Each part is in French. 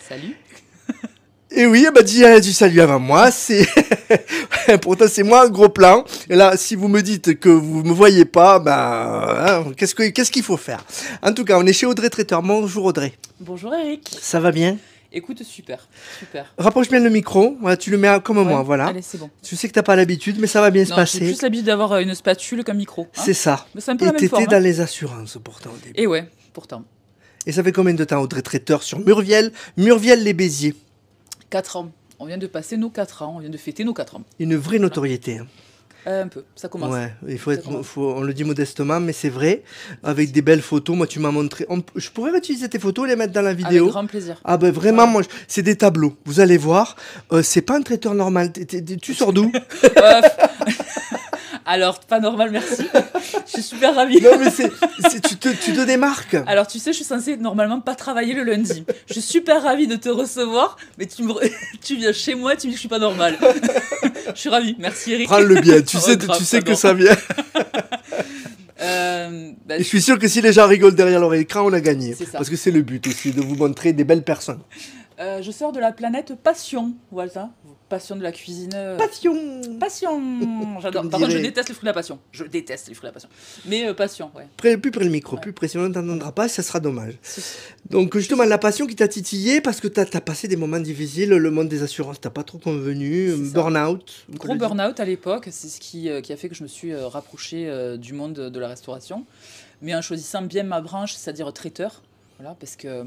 Salut. Et oui, elle m'a dit du salut avant moi, c'est pourtant c'est moi un gros plan. Et là, si vous me dites que vous me voyez pas, qu'est-ce qu'il faut faire? En tout cas, on est chez Audrey Traiteur. Bonjour Audrey. Bonjour Eric. Ça va bien? Écoute, super. Rapproche bien le micro, voilà, tu le mets comme moi, voilà. Allez, c'est bon. Je sais que t'as pas l'habitude, mais ça va bien se passer. J'ai plus l'habitude d'avoir une spatule qu'un micro. Hein, c'est ça. Mais c'est un peu et la même t'étais forme, dans les assurances pourtant au début. Et ouais, pourtant. Et ça fait combien de temps Audrey Traiteur sur Murviel-les-Béziers? 4 ans. On vient de passer nos 4 ans, on vient de fêter nos 4 ans. Une vraie notoriété. Hein. Un peu, ça commence. Ouais, on le dit modestement, mais c'est vrai, avec des belles photos. Moi, tu m'as montré. Je pourrais réutiliser tes photos et les mettre dans la vidéo. Avec grand plaisir. Ah ben vraiment, moi, c'est des tableaux. Vous allez voir, c'est pas un traiteur normal. Tu sors d'où? Alors, pas normal, merci. Je suis super ravie. Non, mais tu te démarques. Alors, tu sais, je suis censée normalement pas travailler le lundi. Je suis super ravie de te recevoir, mais tu viens chez moi, tu me dis que je suis pas normale. Je suis ravie. Merci, Eric. Prends-le bien. Tu sais que ça vient. Et je suis sûr que si les gens rigolent derrière leur écran, on a gagné. Parce que c'est le but aussi, de vous montrer des belles personnes. Je sors de la planète Passion, Walter. Passion de la cuisine. Passion. J'adore. Par contre, je déteste les fruits de la passion. Mais passion, ouais. Plus près le micro, plus près, sinon on n'entendra pas, ça sera dommage. Donc justement, la passion qui t'a titillé, parce que t'as passé des moments difficiles, le monde des assurances t'as pas trop convenu, burn-out. Gros burn-out à l'époque, c'est ce qui a fait que je me suis rapproché du monde de la restauration. Mais en choisissant bien ma branche, c'est-à-dire traiteur. Voilà, parce que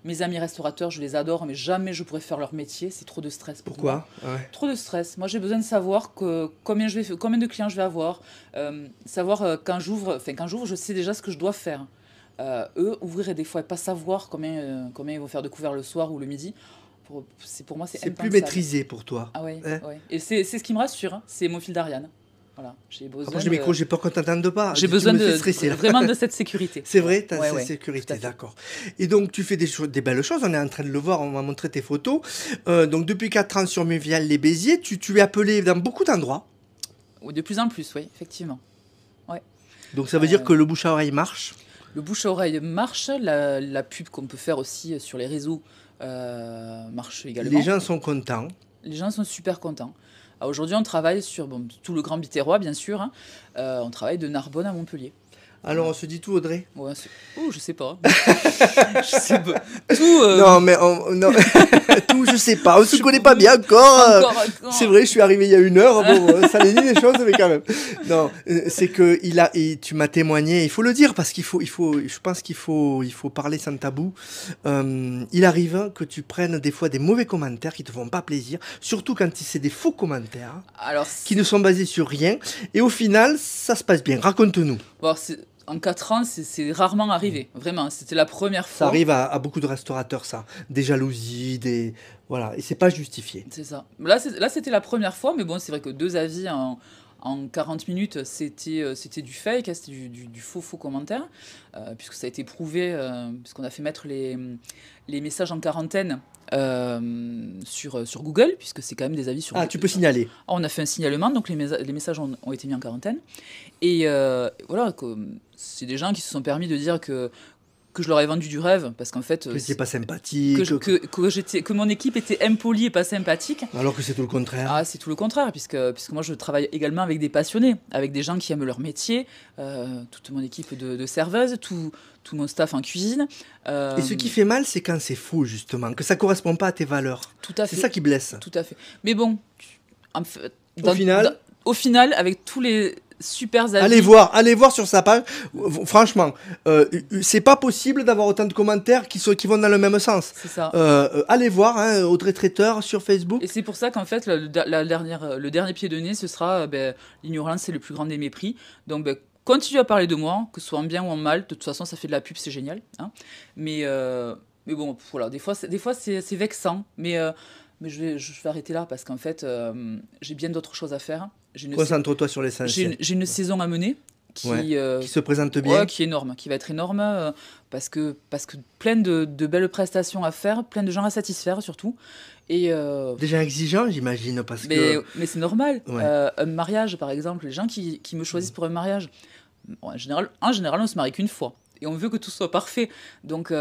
mes amis restaurateurs, je les adore, mais jamais je pourrais faire leur métier. C'est trop de stress pour moi. Pourquoi? Trop de stress. Moi, j'ai besoin de savoir combien de clients je vais avoir. Savoir quand j'ouvre, je sais déjà ce que je dois faire. Eux, ouvrir et des fois pas savoir combien ils vont faire de couverts le soir ou le midi. Pour moi, c'est impensable. C'est plus maîtrisé pour toi. Ah ouais, ouais. Et c'est ce qui me rassure. Hein. C'est mon fil d'Ariane. Voilà, j'ai besoin. Approche du micro, j'ai peur qu'on t'entende pas. J'ai besoin vraiment de cette sécurité. C'est vrai, tu as cette sécurité, d'accord. Et donc, tu fais des belles choses, on est en train de le voir, on va montrer tes photos. Donc, depuis 4 ans sur Murviel-les-Béziers, tu es appelé dans beaucoup d'endroits. De plus en plus, oui, effectivement. Ouais. Donc, ça veut dire que le bouche à oreille marche? Le bouche à oreille marche, la pub qu'on peut faire aussi sur les réseaux marche également. Les gens sont contents. Les gens sont super contents. Aujourd'hui, on travaille sur tout le Grand Biterrois, bien sûr. Hein. On travaille de Narbonne à Montpellier. Alors, on se dit tout, Audrey? Ouais, je sais pas. Je sais pas. Tout. Non, mais non. Tout, je sais pas. On se connaît pas bien encore. C'est vrai, je suis arrivé il y a 1 heure. Bon, ça les dit les choses, mais quand même. Non, c'est que tu m'as témoigné. Il faut le dire parce je pense qu'il faut parler sans tabou. Il arrive que tu prennes des fois des mauvais commentaires qui te font pas plaisir, surtout quand c'est des faux commentaires qui ne sont basés sur rien. Et au final, ça se passe bien. Raconte-nous. Bon, en 4 ans, c'est rarement arrivé. Vraiment, c'était la première fois. Ça arrive à beaucoup de restaurateurs, ça. Des jalousies, voilà. Et c'est pas justifié. C'est ça. Là, c'était la première fois, mais bon, c'est vrai que 2 avis en 40 minutes, c'était du fake, c'était du faux commentaire, puisque ça a été prouvé, puisqu'on a fait mettre les messages en quarantaine sur Google, puisque c'est quand même des avis sur Google. Tu peux signaler. On a fait un signalement, donc les messages ont été mis en quarantaine. Et voilà, c'est des gens qui se sont permis de dire que je leur ai vendu du rêve, parce qu'en fait... Que c'est pas sympathique. Que mon équipe était impolie et pas sympathique. Alors que c'est tout le contraire. Ah, c'est tout le contraire, puisque moi je travaille également avec des passionnés, avec des gens qui aiment leur métier, toute mon équipe de serveuses, tout mon staff en cuisine. Et ce qui fait mal, c'est quand c'est faux, justement, que ça correspond pas à tes valeurs. Tout à fait. C'est ça qui blesse. Tout à fait. Mais bon, au final, avec tous les super avis... Allez voir sur sa page. Franchement, c'est pas possible d'avoir autant de commentaires qui vont dans le même sens. C'est ça. Allez voir Audrey Traiteur sur Facebook. Et c'est pour ça qu'en fait, le dernier pied de nez, ce sera l'ignorance, c'est le plus grand des mépris. Donc, continue à parler de moi, que ce soit en bien ou en mal. De toute façon, ça fait de la pub, c'est génial. Hein. Mais bon, voilà, des fois c'est vexant. Mais je vais arrêter là parce qu'en fait, j'ai bien d'autres choses à faire. Concentre-toi sur l'essentiel. J'ai une saison à mener qui se présente bien. Qui est énorme, qui va être énorme parce que plein de belles prestations à faire, plein de gens à satisfaire surtout. Et déjà exigeant, j'imagine, mais c'est normal. Un mariage, par exemple, les gens qui me choisissent pour un mariage, en général, on se marie qu'une fois. et on veut que tout soit parfait. Donc,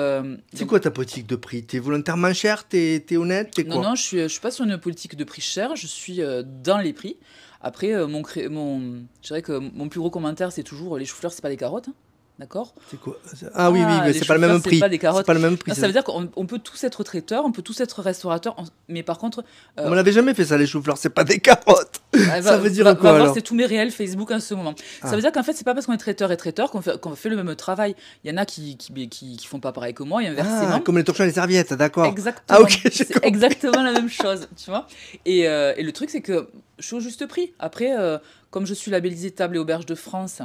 c'est quoi ta politique de prix? T'es volontairement cher? T'es honnête? T'es quoi? non, je suis pas sur une politique de prix cher, je suis dans les prix. Après, je dirais que mon plus gros commentaire, c'est toujours les choux-fleurs, c'est pas des carottes. Hein. D'accord? C'est quoi? Ah oui, oui, mais les c'est pas le même choux-fleurs, prix. c'est pas des carottes. C'est pas le même prix. Non, ça veut dire qu'on peut tous être traiteur, on peut tous être restaurateur, mais par contre, On me l'avait jamais fait ça, les choux-fleurs, c'est pas des carottes. Ça veut dire quoi va voir, alors? c'est tous mes réels Facebook en ce moment. Ça veut dire qu'en fait, c'est pas parce qu'on est traiteur et traiteur qu'on fait le même travail. Il y en a qui font pas pareil que moi et inversement. Ah, comme les torchons et les serviettes, d'accord. Exactement. Ah ok, j'ai C'est compris. exactement la même chose, tu vois. Et le truc, c'est que je suis au juste prix. Après, comme je suis labellisée Table et Auberge de France,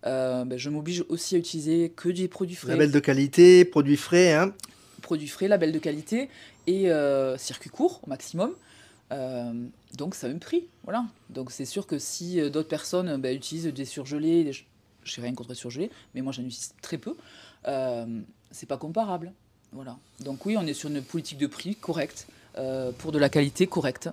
je m'oblige aussi à utiliser que des produits frais. Label de qualité, produits frais, hein. Produits frais, label de qualité et circuit court au maximum. Donc ça a un prix, voilà. Donc c'est sûr que si d'autres personnes utilisent des surgelés, je n'ai rien contre les surgelés, mais moi j'en utilise très peu, c'est pas comparable. Voilà. Donc oui, on est sur une politique de prix correcte, pour de la qualité correcte,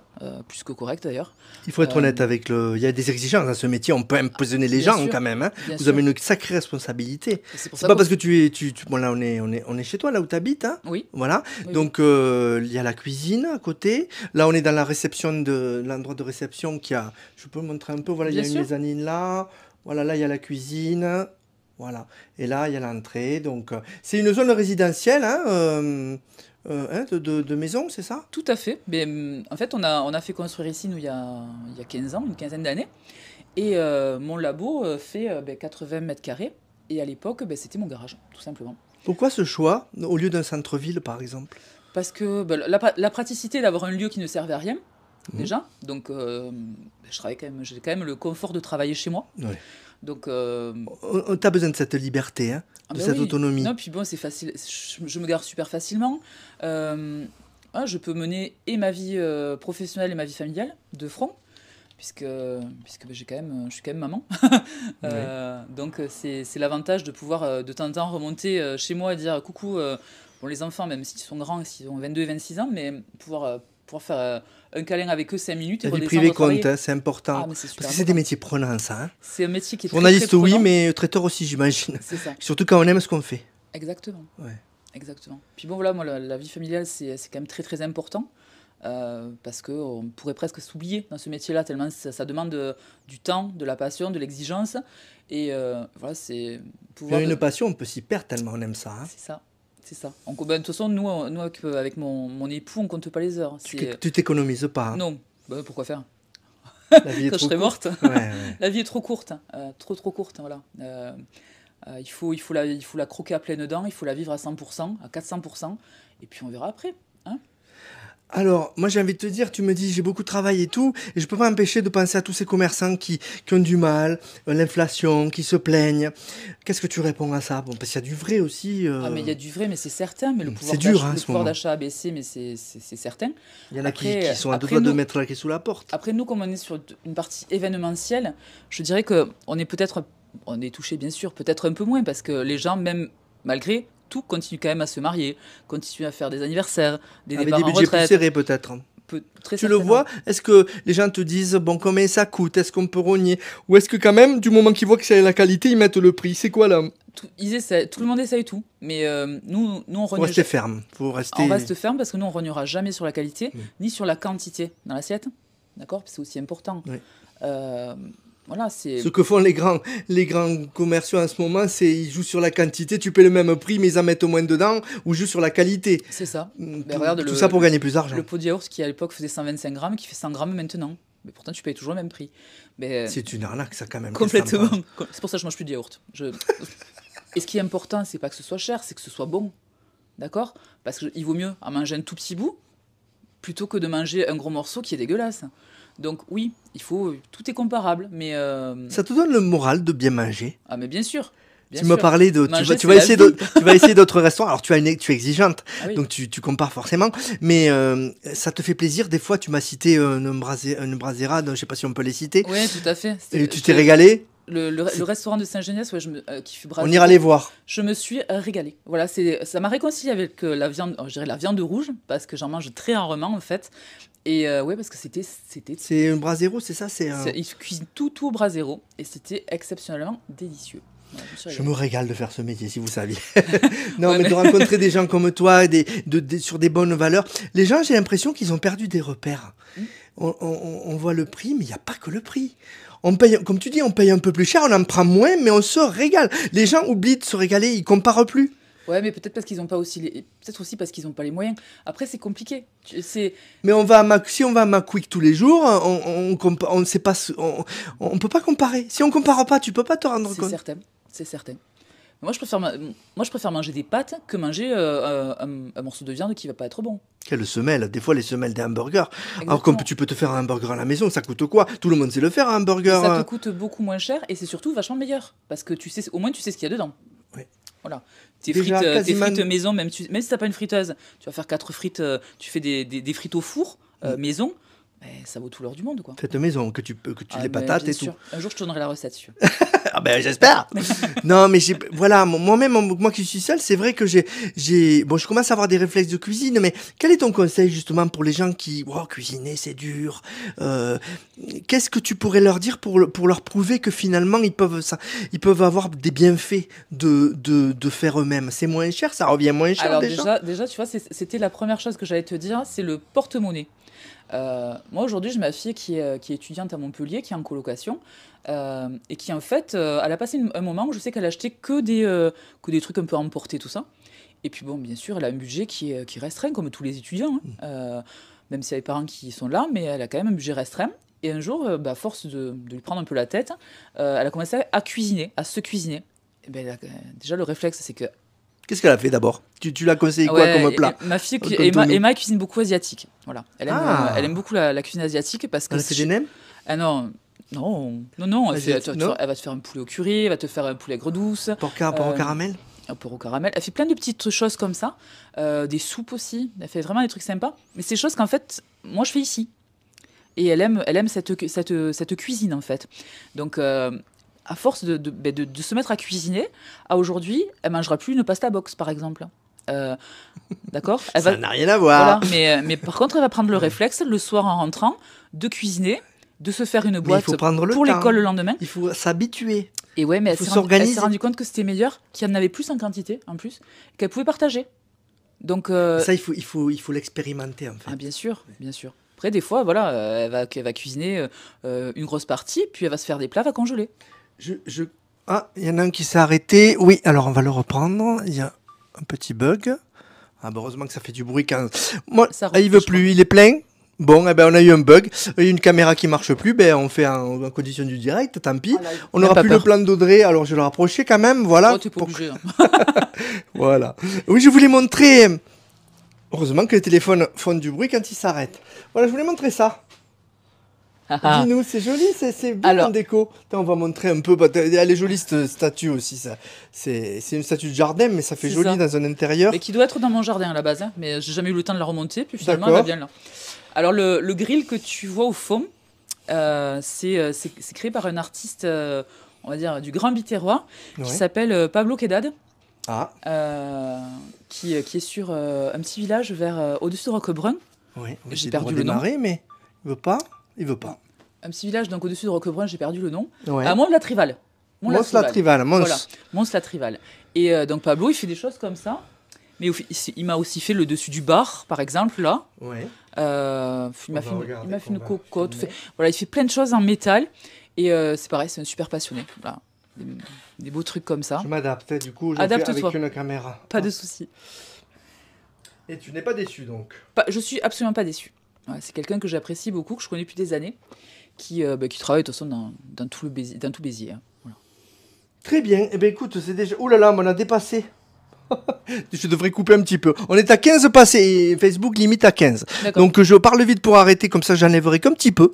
plus que correcte d'ailleurs. Il faut être honnête avec le. Il y a des exigences dans ce métier, on peut imposionner les Bien gens sûr, quand même. Hein. bien Vous sûr. avez une sacrée responsabilité. C'est pour C'est ça pas qu'on- parce que tu es. Bon, là, on est chez toi, là où tu habites. Hein. Oui, Voilà. oui, Donc, il y a la cuisine à côté. Là, on est dans la réception de l'endroit de réception qui a. Je peux montrer un peu. Voilà, il y a Bien une sûr. mezzanine là. Voilà, là, il y a la cuisine. Voilà. Et là, il y a l'entrée. Donc, c'est une zone résidentielle de maison, c'est ça? tout à fait. Mais, en fait, on a fait construire ici, nous, il y a 15 ans, une quinzaine d'années. Et mon labo fait 80 mètres carrés. Et à l'époque, c'était mon garage, tout simplement. Pourquoi ce choix au lieu d'un centre-ville, par exemple? Parce que la praticité d'avoir un lieu qui ne servait à rien, déjà. Donc, j'ai quand même le confort de travailler chez moi. Ouais. Donc, T'as besoin de cette liberté, hein, de cette oui. autonomie. Non, puis bon, c'est facile. Je me gare super facilement. Je peux mener et ma vie professionnelle et ma vie familiale de front, puisque je suis quand même maman. Donc, c'est l'avantage de pouvoir de temps en temps remonter chez moi et dire coucou. Bon, les enfants, même s'ils sont grands, s'ils ont 22 et 26 ans, mais pouvoir faire un câlin avec eux 5 minutes et La vie redescendre privée travailler. compte, hein, c'est important. Ah, mais c'est super Parce que c'est des important. métiers prenants, ça. Hein. C'est un métier qui est très, Journaliste, très oui, prenant. mais traiteur aussi, j'imagine. C'est ça. Surtout quand on aime ce qu'on fait. Exactement. Ouais. Exactement. Puis bon, voilà, moi, la vie familiale, c'est quand même très, très important. Parce qu'on pourrait presque s'oublier dans ce métier-là, tellement ça demande du temps, de la passion, de l'exigence. Et voilà, c'est pouvoir. Mais une passion, on peut s'y perdre tellement on aime ça. Hein. C'est ça. C'est ça. De toute façon, nous avec mon époux, on compte pas les heures. Tu t'économises pas. Hein. Non. Pourquoi faire? La vie est Quand je trop serai courte. morte. Ouais. La vie est trop courte. Trop courte. Voilà. Il faut la croquer à pleines dents, il faut la vivre à 100%, à 400%, et puis on verra après. Hein. Alors, moi j'ai envie de te dire, tu me dis j'ai beaucoup de travail et tout, et je peux pas m'empêcher de penser à tous ces commerçants qui ont du mal, l'inflation, qui se plaignent. Qu'est-ce que tu réponds à ça? Bon, parce qu'il y a du vrai aussi. Mais il y a du vrai, mais c'est certain. Mais le pouvoir c'est dur, d'achat, hein, le ce pouvoir moment. d'achat a baissé, mais c'est certain. Il y en a Après- qui sont à deux après doigts de nous- mettre la clé sous la porte. Après, nous, comme on est sur une partie événementielle, je dirais qu'on est peut-être, on est touché bien sûr, peut-être un peu moins, parce que les gens, même malgré tout, continuent quand même à se marier, continuent à faire des anniversaires, des Avec départs des en budgets plus retraite. serrés peut-être. Très Tu le certainement. vois? Est-ce que les gens te disent, bon, combien ça coûte? Est-ce qu'on peut rogner? Ou est-ce que quand même, du moment qu'ils voient que c'est la qualité, ils mettent le prix? C'est quoi là? Tout le monde essaye tout, mais nous on Faut rogne rester ferme. Faut rester. on reste ferme parce que nous on rognera jamais sur la qualité Oui. ni sur la quantité dans l'assiette, d'accord? C'est aussi important. Oui. Voilà, c'est Ce que font les grands commerciaux en ce moment, c'est ils jouent sur la quantité, tu payes le même prix, mais ils en mettent moins dedans, ou jouent sur la qualité. ça. Tout, Regarde tout ça pour gagner plus d'argent. Le pot de yaourt qui à l'époque faisait 125 grammes, qui fait 100 grammes maintenant. Mais pourtant tu payes toujours le même prix. Mais C'est une arnaque, ça, quand même. complètement. qu'est-ce que ça me C'est pour ça que je mange plus de yaourt. Et ce qui est important, c'est pas que ce soit cher, c'est que ce soit bon, d'accord? Parce qu'il vaut mieux en manger un tout petit bout plutôt que de manger un gros morceau qui est dégueulasse. Donc oui, tout est comparable, mais Ça te donne le moral de bien manger. mais bien sûr. Bien Tu m'as sûr. parlé de. Manger, Tu vas c'est essayer la vie. tu vas essayer d'autres restaurants. Alors, tu es exigeante, Ah oui. donc tu compares forcément. Mais ça te fait plaisir. Des fois, tu m'as cité une brasera, je sais pas si on peut les citer. Oui, tout à fait. Et tu t'es régalé. Le restaurant de Saint-Geniès, qui fut On brassé. ira les voir. Je me suis régalée. Voilà, ça m'a réconcilié avec la viande, je dirais la viande rouge, parce que j'en mange très rarement en fait. Et ouais, parce que c'était C'est un brasero, c'est ça? ils cuisinent tout au brasero et c'était exceptionnellement délicieux. Je me régale de faire ce métier, si vous saviez. Non, mais de rencontrer des gens comme toi, sur des bonnes valeurs. Les gens, j'ai l'impression qu'ils ont perdu des repères. On voit le prix, mais il n'y a pas que le prix. On paye, comme tu dis, on paye un peu plus cher, on en prend moins, mais on se régale. Les gens oublient de se régaler, ils comparent plus. Ouais, mais peut-être parce qu'ils n'ont pas aussi peut-être aussi parce qu'ils n'ont pas les moyens. Après, c'est compliqué. Mais si on va à McQuick tous les jours, on sait pas, on peut pas comparer. Si on compare pas, tu peux pas te rendre compte. C'est certain. Moi, je préfère manger des pâtes que manger un morceau de viande qui va pas être bon. Quelle semelle? Des fois, les semelles des hamburgers. Exactement. Alors, comme tu peux te faire un hamburger à la maison, ça coûte quoi? Tout le monde sait le faire, un hamburger. Ça te coûte beaucoup moins cher et c'est surtout vachement meilleur. Parce que au moins, tu sais ce qu'il y a dedans. Oui. Voilà. Tes frites maison, même si t'as pas une friteuse, tu vas faire 4 frites, tu fais des frites au four maison. Ça vaut tout l'or du monde, quoi. Faites maison, que tu les patates et sûr. tout. Un jour, je te donnerai la recette, sûr. Ah ben, j'espère. Non, mais voilà, moi-même, moi qui suis seul, c'est vrai que je commence à avoir des réflexes de cuisine, mais quel est ton conseil, justement, pour les gens qui, cuisiner, c'est dur. Qu'est-ce que tu pourrais leur dire pour leur prouver que finalement, ils peuvent avoir des bienfaits de faire eux-mêmes? C'est moins cher, ça revient moins cher. Alors, déjà, tu vois, c'était la première chose que j'allais te dire, c'est le porte-monnaie. Moi aujourd'hui j'ai ma fille qui est étudiante à Montpellier, qui est en colocation et qui en fait elle a passé un moment où je sais qu'elle achetait que des trucs un peu emportés, tout ça, et puis bon, bien sûr elle a un budget qui restreint comme tous les étudiants, même s'il y a les parents qui sont là, mais elle a quand même un budget restreint. Et un jour, à force de lui prendre un peu la tête, elle a commencé à cuisiner, à se cuisiner. Et déjà le réflexe, c'est que... Qu'est-ce qu'elle a fait d'abord? Tu l'as conseillé quoi comme plat? Ma fille, Emma cuisine beaucoup asiatique. Voilà. Elle aime beaucoup la cuisine asiatique parce que... Elle fait des nems? Ah non. Elle va te faire un poulet au curry, elle va te faire un poulet aigre douce. Porc au caramel? Un porc au caramel. Elle fait plein de petites choses comme ça. Des soupes aussi. Elle fait vraiment des trucs sympas. Mais c'est des choses qu'en fait, moi je fais ici. Et elle aime cette cuisine en fait. Donc... à force de se mettre à cuisiner, à aujourd'hui, elle mangera plus une pasta box, par exemple. D'accord? Ça n'a rien à voir. Voilà, mais par contre, elle va prendre le réflexe, le soir en rentrant, de cuisiner, de se faire une boîte pour l'école le lendemain. Il faut s'habituer. Et ouais, mais elle s'est rendue compte que c'était meilleur, qu'il y en avait plus en quantité, en plus, qu'elle pouvait partager. Donc, ça, il faut l'expérimenter, en fait. Ah, bien sûr, bien sûr. Après, des fois, voilà, elle va cuisiner une grosse partie, puis elle va se faire des plats, elle va congeler. Ah, il y en a un qui s'est arrêté. Oui, alors on va le reprendre. Il y a un petit bug. Ah, heureusement que ça fait du bruit quand... Moi, il veut plus, il est plein. Bon, on a eu un bug. Une caméra qui marche plus, on fait en condition du direct, tant pis. On n'aura plus le plan d'Audrey, alors je vais le rapprocher quand même, voilà. Oh, t'es pas obligé. Voilà. Oui, je voulais montrer... Heureusement que les téléphones font du bruit quand ils s'arrêtent. Voilà, je voulais montrer ça. Dis-nous, c'est joli, c'est bien en déco. On va montrer un peu. Elle est jolie cette statue aussi. Ça. C'est une statue de jardin, mais ça fait joli dans un intérieur. Mais qui doit être dans mon jardin à la base. Mais j'ai jamais eu le temps de la remonter. Puis finalement, elle va bien là. Alors le grill que tu vois au fond, c'est créé par un artiste, on va dire, du Grand Biterrois, qui s'appelle Pablo Quedad. Qui est sur un petit village au-dessus de Roquebrun. Oui, j'ai perdu le nom. Mais il veut pas. Un petit village donc au-dessus de Roquebrun, j'ai perdu le nom. Ouais. À Mons-la-Trival. Mons-la-Trival. Voilà, Mons-la-Trival. Et donc Pablo, il fait des choses comme ça. Mais il m'a aussi fait le dessus du bar, par exemple, là. Ouais. Il m'a fait une cocotte. Voilà, il fait plein de choses en métal. Et c'est pareil, c'est un super passionné. Voilà. Des beaux trucs comme ça. Je m'adapte, du coup, je fais avec une caméra. Pas de souci. Et tu n'es pas déçu, donc? Je suis absolument pas déçu. Ouais, c'est quelqu'un que j'apprécie beaucoup, que je connais depuis des années, qui travaille de toute façon dans tout Béziers. Hein. Voilà. Très bien. Eh bien, écoute, c'est déjà... Ouh là là, on a dépassé. Je devrais couper un petit peu. On est à 15 passés et Facebook limite à 15. Donc je parle vite pour arrêter, comme ça j'enlèverai qu'un petit peu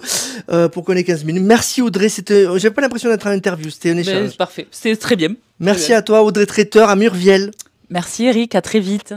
pour qu'on ait 15 minutes. Merci Audrey, j'avais pas l'impression d'être en interview, c'était un échange. Parfait, c'était très bien. Merci à toi Audrey Traiteur à Murviel. Merci Eric, à très vite.